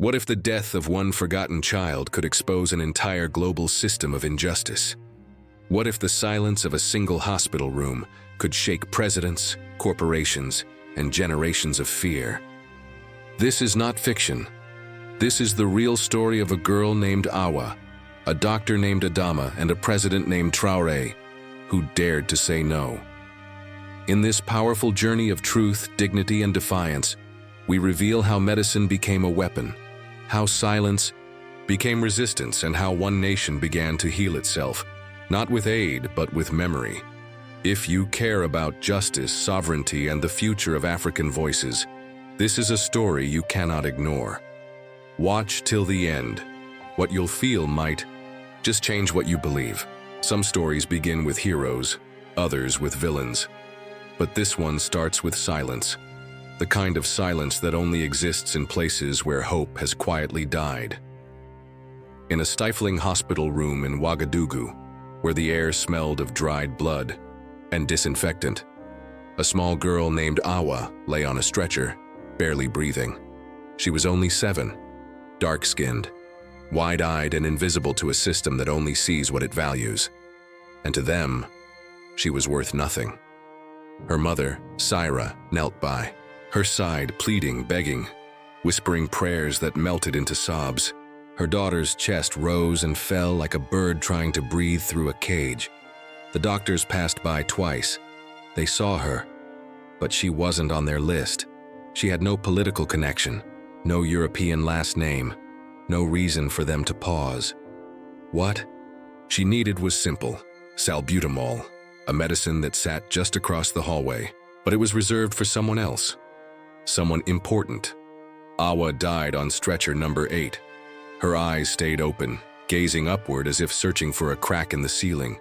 What if the death of one forgotten child could expose an entire global system of injustice? What if the silence of a single hospital room could shake presidents, corporations, and generations of fear? This is not fiction. This is the real story of a girl named Awa, a doctor named Adama, and a president named Traore, who dared to say no. In this powerful journey of truth, dignity, and defiance, we reveal how medicine became a weapon, how silence became resistance, and how one nation began to heal itself, not with aid, but with memory. If you care about justice, sovereignty, and the future of African voices, this is a story you cannot ignore. Watch till the end. What you'll feel might just change what you believe. Some stories begin with heroes, others with villains. But this one starts with silence. The kind of silence that only exists in places where hope has quietly died. In a stifling hospital room in Ouagadougou, where the air smelled of dried blood and disinfectant, a small girl named Awa lay on a stretcher, barely breathing. She was only 7, dark-skinned, wide-eyed, and invisible to a system that only sees what it values. And to them, she was worth nothing. Her mother, Syra, knelt by her side, pleading, begging, whispering prayers that melted into sobs. Her daughter's chest rose and fell like a bird trying to breathe through a cage. The doctors passed by twice. They saw her, but she wasn't on their list. She had no political connection, no European last name, no reason for them to pause. What she needed was simple: salbutamol, a medicine that sat just across the hallway, but it was reserved for someone else, someone important. Awa died on stretcher number 8. Her eyes stayed open, gazing upward as if searching for a crack in the ceiling,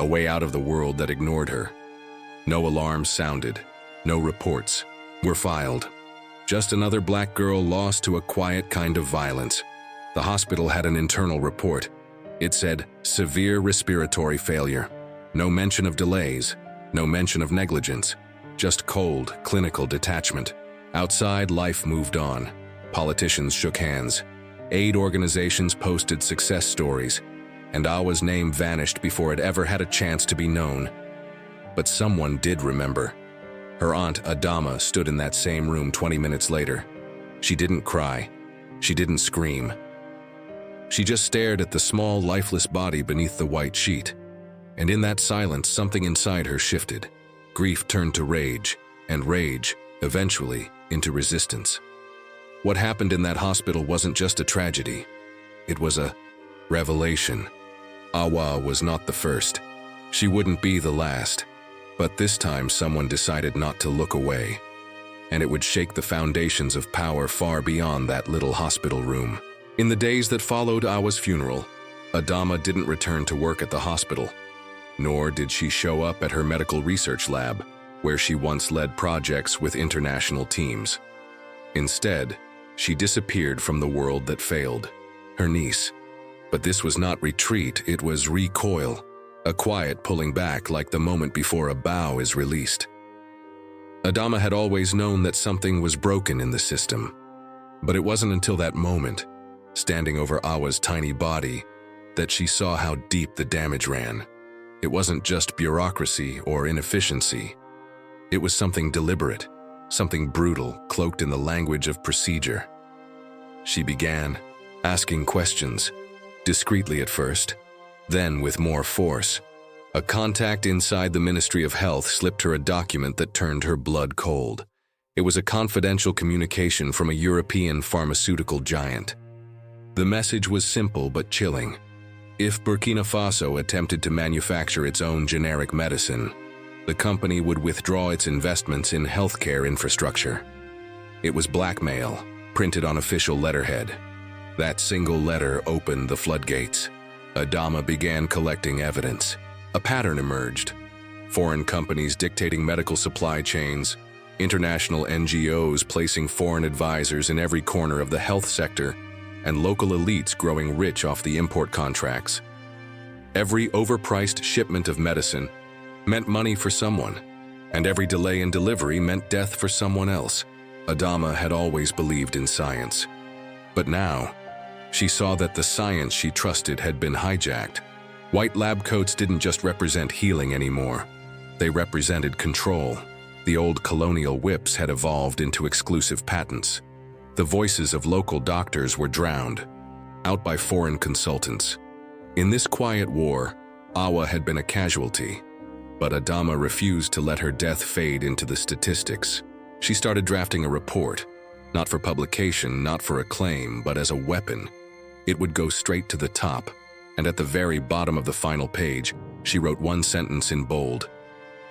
a way out of the world that ignored her. No alarms sounded, no reports were filed. Just another black girl lost to a quiet kind of violence. The hospital had an internal report. It said, severe respiratory failure. No mention of delays, no mention of negligence, just cold, clinical detachment. Outside, life moved on. Politicians shook hands. Aid organizations posted success stories, and Awa's name vanished before it ever had a chance to be known. But someone did remember. Her aunt, Adama, stood in that same room 20 minutes later. She didn't cry. She didn't scream. She just stared at the small, lifeless body beneath the white sheet. And in that silence, something inside her shifted. Grief turned to rage, and rage, eventually, into resistance. What happened in that hospital wasn't just a tragedy. It was a revelation. Awa was not the first. She wouldn't be the last. But this time, someone decided not to look away. And it would shake the foundations of power far beyond that little hospital room. In the days that followed Awa's funeral, Adama didn't return to work at the hospital. Nor did she show up at her medical research lab, where she once led projects with international teams. Instead, she disappeared from the world that failed, her niece. But this was not retreat, it was recoil, a quiet pulling back like the moment before a bow is released. Adama had always known that something was broken in the system, but it wasn't until that moment, standing over Awa's tiny body, that she saw how deep the damage ran. It wasn't just bureaucracy or inefficiency. It was something deliberate, something brutal, cloaked in the language of procedure. She began asking questions, discreetly at first, then with more force. A contact inside the Ministry of Health slipped her a document that turned her blood cold. It was a confidential communication from a European pharmaceutical giant. The message was simple but chilling. If Bokhina Fasho attempted to manufacture its own generic medicine, the company would withdraw its investments in healthcare infrastructure. It was blackmail, printed on official letterhead. That single letter opened the floodgates. Adama began collecting evidence. A pattern emerged. Foreign companies dictating medical supply chains, international NGOs placing foreign advisors in every corner of the health sector, and local elites growing rich off the import contracts. Every overpriced shipment of medicine meant money for someone, and every delay in delivery meant death for someone else. Adama had always believed in science. But now, she saw that the science she trusted had been hijacked. White lab coats didn't just represent healing anymore. They represented control. The old colonial whips had evolved into exclusive patents. The voices of local doctors were drowned out by foreign consultants. In this quiet war, Awa had been a casualty, but Adama refused to let her death fade into the statistics. She started drafting a report, not for publication, not for acclaim, but as a weapon. It would go straight to the top, and at the very bottom of the final page, she wrote one sentence in bold.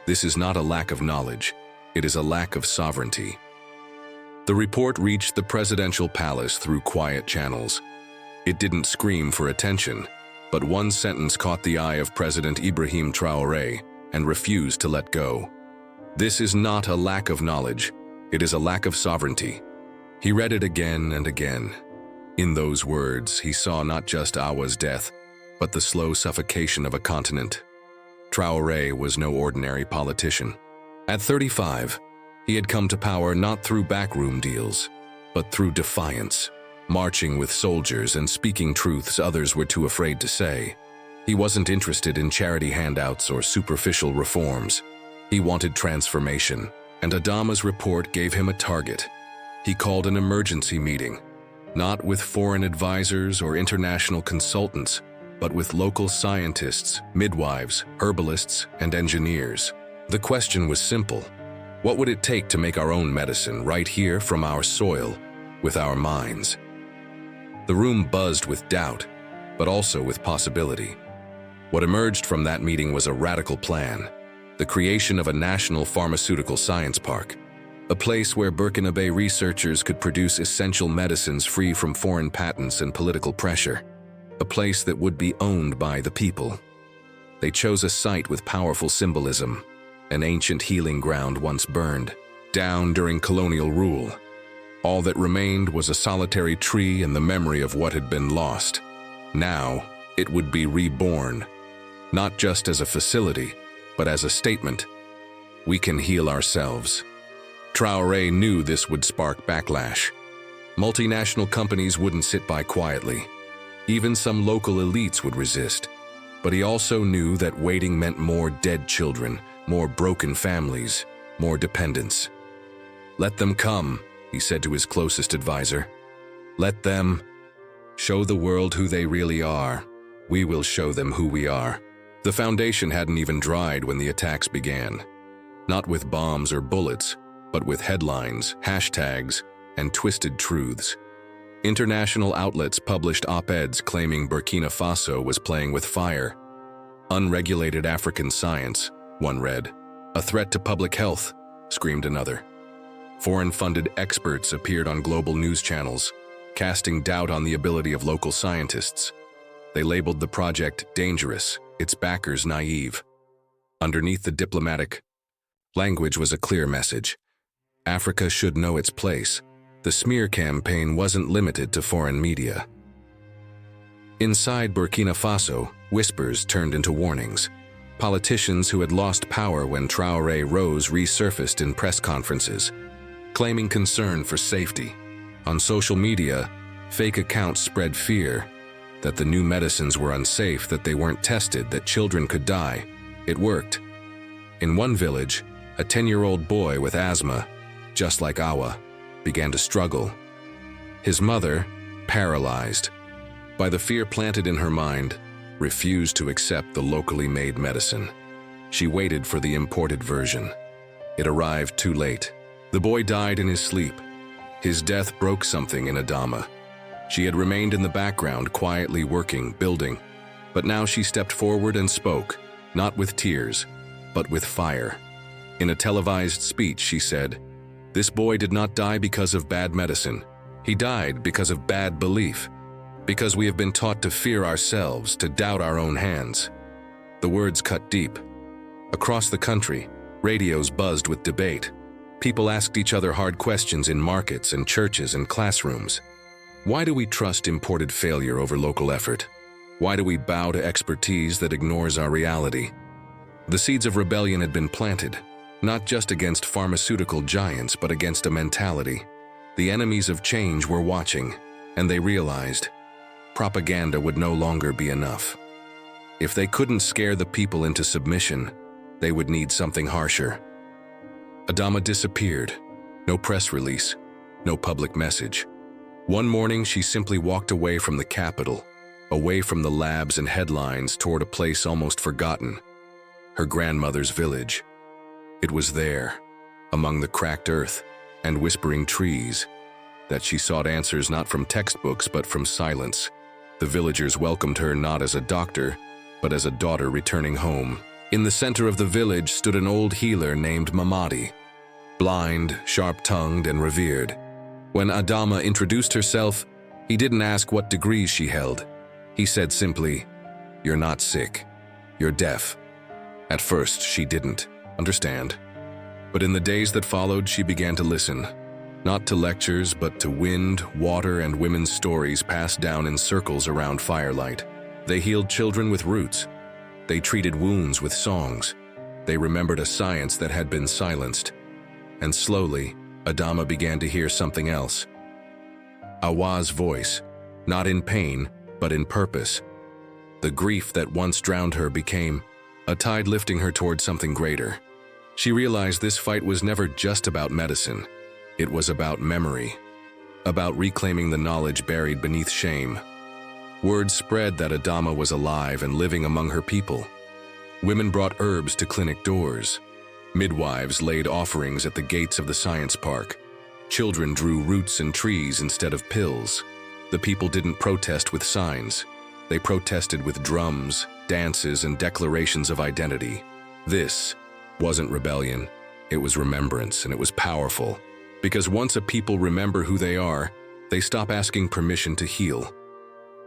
"This is not a lack of knowledge, it is a lack of sovereignty." The report reached the presidential palace through quiet channels. It didn't scream for attention, but one sentence caught the eye of President Ibrahy Trari and refused to let go. "This is not a lack of knowledge, it is a lack of sovereignty." He read it again and again. In those words, he saw not just Awa's death, but the slow suffocation of a continent. Traoré was no ordinary politician. At 35, he had come to power not through backroom deals, but through defiance, marching with soldiers and speaking truths others were too afraid to say. He wasn't interested in charity handouts or superficial reforms. He wanted transformation, and Adama's report gave him a target. He called an emergency meeting, not with foreign advisors or international consultants, but with local scientists, midwives, herbalists, and engineers. The question was simple. What would it take to make our own medicine right here from our soil, with our minds? The room buzzed with doubt, but also with possibility. What emerged from that meeting was a radical plan, the creation of a national pharmaceutical science park, a place where Burkinabe researchers could produce essential medicines free from foreign patents and political pressure, a place that would be owned by the people. They chose a site with powerful symbolism, an ancient healing ground once burned, down during colonial rule. All that remained was a solitary tree and the memory of what had been lost. Now, it would be reborn, not just as a facility, but as a statement. We can heal ourselves. Traoré knew this would spark backlash. Multinational companies wouldn't sit by quietly. Even some local elites would resist. But he also knew that waiting meant more dead children, more broken families, more dependence. "Let them come," he said to his closest advisor. "Let them show the world who they really are. We will show them who we are." The foundation hadn't even dried when the attacks began. Not with bombs or bullets, but with headlines, hashtags, and twisted truths. International outlets published op-eds claiming Burkina Faso was playing with fire. "Unregulated African science," one read. "A threat to public health," screamed another. Foreign-funded experts appeared on global news channels, casting doubt on the ability of local scientists. They labeled the project dangerous, its backers naive. Underneath the diplomatic language was a clear message. Africa should know its place. The smear campaign wasn't limited to foreign media. Inside Burkina Faso, whispers turned into warnings. Politicians who had lost power when Traoré rose resurfaced in press conferences, claiming concern for safety. On social media, fake accounts spread fear that the new medicines were unsafe, that they weren't tested, that children could die. It worked. In one village, a 10-year-old boy with asthma, just like Awa, began to struggle. His mother, paralyzed by the fear planted in her mind, refused to accept the locally made medicine. She waited for the imported version. It arrived too late. The boy died in his sleep. His death broke something in Adama. She had remained in the background, quietly working, building. But now she stepped forward and spoke, not with tears, but with fire. In a televised speech, she said, "This boy did not die because of bad medicine. He died because of bad belief, because we have been taught to fear ourselves, to doubt our own hands." The words cut deep. Across the country, radios buzzed with debate. People asked each other hard questions in markets and churches and classrooms. Why do we trust imported failure over local effort? Why do we bow to expertise that ignores our reality? The seeds of rebellion had been planted, not just against pharmaceutical giants, but against a mentality. The enemies of change were watching. and they realized propaganda would no longer be enough. If they couldn't scare the people into submission, they would need something harsher. Adama disappeared. No press release, no public message. One morning, she simply walked away from the capital, away from the labs and headlines toward a place almost forgotten, her grandmother's village. It was there, among the cracked earth and whispering trees, that she sought answers not from textbooks but from silence. The villagers welcomed her not as a doctor, but as a daughter returning home. In the center of the village stood an old healer named Mamadi, blind, sharp-tongued, and revered. When Adama introduced herself, he didn't ask what degrees she held. He said simply, "You're not sick. You're deaf." At first, she didn't understand. But in the days that followed, she began to listen. Not to lectures, but to wind, water, and women's stories passed down in circles around firelight. They healed children with roots. They treated wounds with songs. They remembered a science that had been silenced. And slowly, Adama began to hear something else. Awa's voice, not in pain, but in purpose. The grief that once drowned her became a tide lifting her toward something greater. She realized this fight was never just about medicine. It was about memory, about reclaiming the knowledge buried beneath shame. Word spread that Adama was alive and living among her people. Women brought herbs to clinic doors. Midwives laid offerings at the gates of the science park. Children drew roots and trees instead of pills. The people didn't protest with signs. They protested with drums, dances, and declarations of identity. This wasn't rebellion. It was remembrance, and it was powerful. Because once a people remember who they are, they stop asking permission to heal.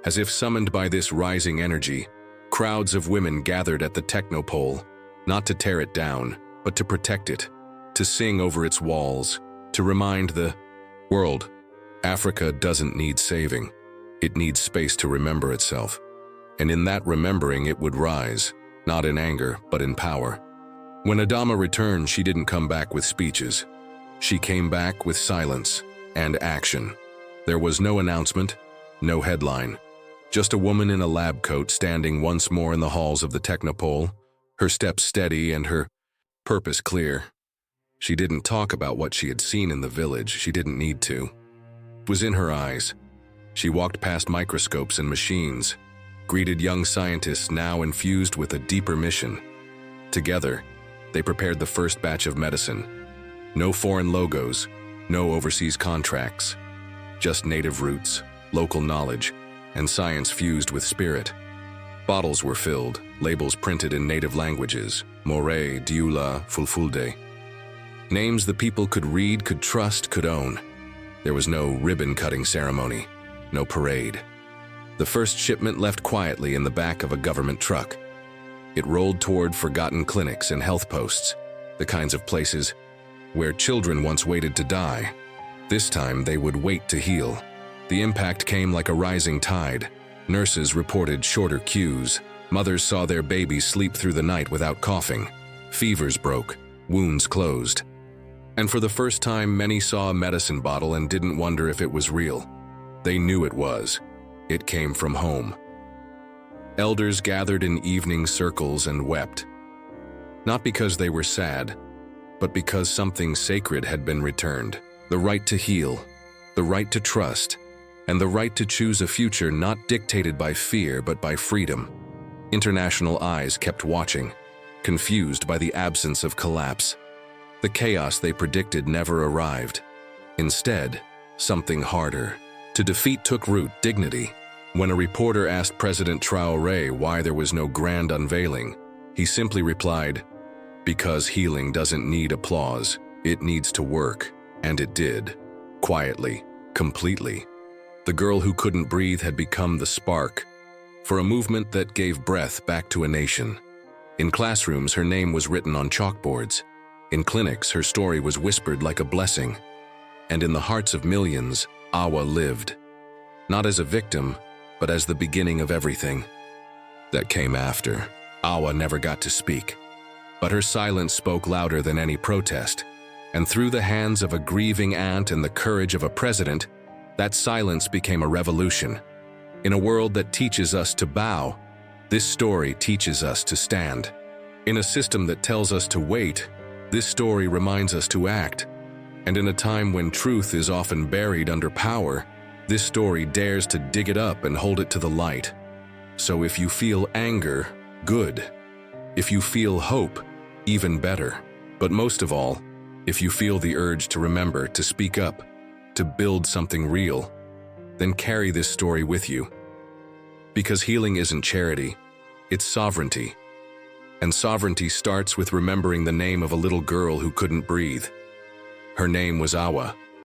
As if summoned by this rising energy, crowds of women gathered at the technopole, not to tear it down, but to protect it, to sing over its walls, to remind the world, Africa doesn't need saving. It needs space to remember itself. And in that remembering, it would rise, not in anger, but in power. When Adama returned, she didn't come back with speeches. She came back with silence and action. There was no announcement, no headline. Just a woman in a lab coat standing once more in the halls of the technopole, her steps steady and her purpose clear. She didn't talk about what she had seen in the village. She didn't need to. It was in her eyes. She walked past microscopes and machines, greeted young scientists now infused with a deeper mission. Together, they prepared the first batch of medicine. No foreign logos, no overseas contracts. Just native roots, local knowledge, and science fused with spirit. Bottles were filled, labels printed in native languages, Moray, Diula, Fulfulde. Names the people could read, could trust, could own. There was no ribbon-cutting ceremony, no parade. The first shipment left quietly in the back of a government truck. It rolled toward forgotten clinics and health posts, the kinds of places where children once waited to die. This time, they would wait to heal. The impact came like a rising tide. Nurses reported shorter queues. Mothers saw their babies sleep through the night without coughing. Fevers broke, wounds closed. And for the first time, many saw a medicine bottle and didn't wonder if it was real. They knew it was. It came from home. Elders gathered in evening circles and wept. Not because they were sad, but because something sacred had been returned. The right to heal, the right to trust, and the right to choose a future not dictated by fear but by freedom. International eyes kept watching, confused by the absence of collapse. The chaos they predicted never arrived. Instead, something harder. To defeat took root: dignity. When a reporter asked President Traoré why there was no grand unveiling, he simply replied, "Because healing doesn't need applause, it needs to work." And it did. Quietly, completely. The girl who couldn't breathe had become the spark for a movement that gave breath back to a nation. In classrooms, her name was written on chalkboards. In clinics, her story was whispered like a blessing. And in the hearts of millions, Awa lived. Not as a victim, but as the beginning of everything that came after. Awa never got to speak, but her silence spoke louder than any protest. And through the hands of a grieving aunt and the courage of a president, That silence became a revolution. In a world that teaches us to bow, this story teaches us to stand. In a system that tells us to wait, this story reminds us to act. And in a time when truth is often buried under power, this story dares to dig it up and hold it to the light. So if you feel anger, good. If you feel hope, even better. But most of all, if you feel the urge to remember, to speak up, to build something real, then carry this story with you. Because healing isn't charity, it's sovereignty. And sovereignty starts with remembering the name of a little girl who couldn't breathe. Her name was Awa.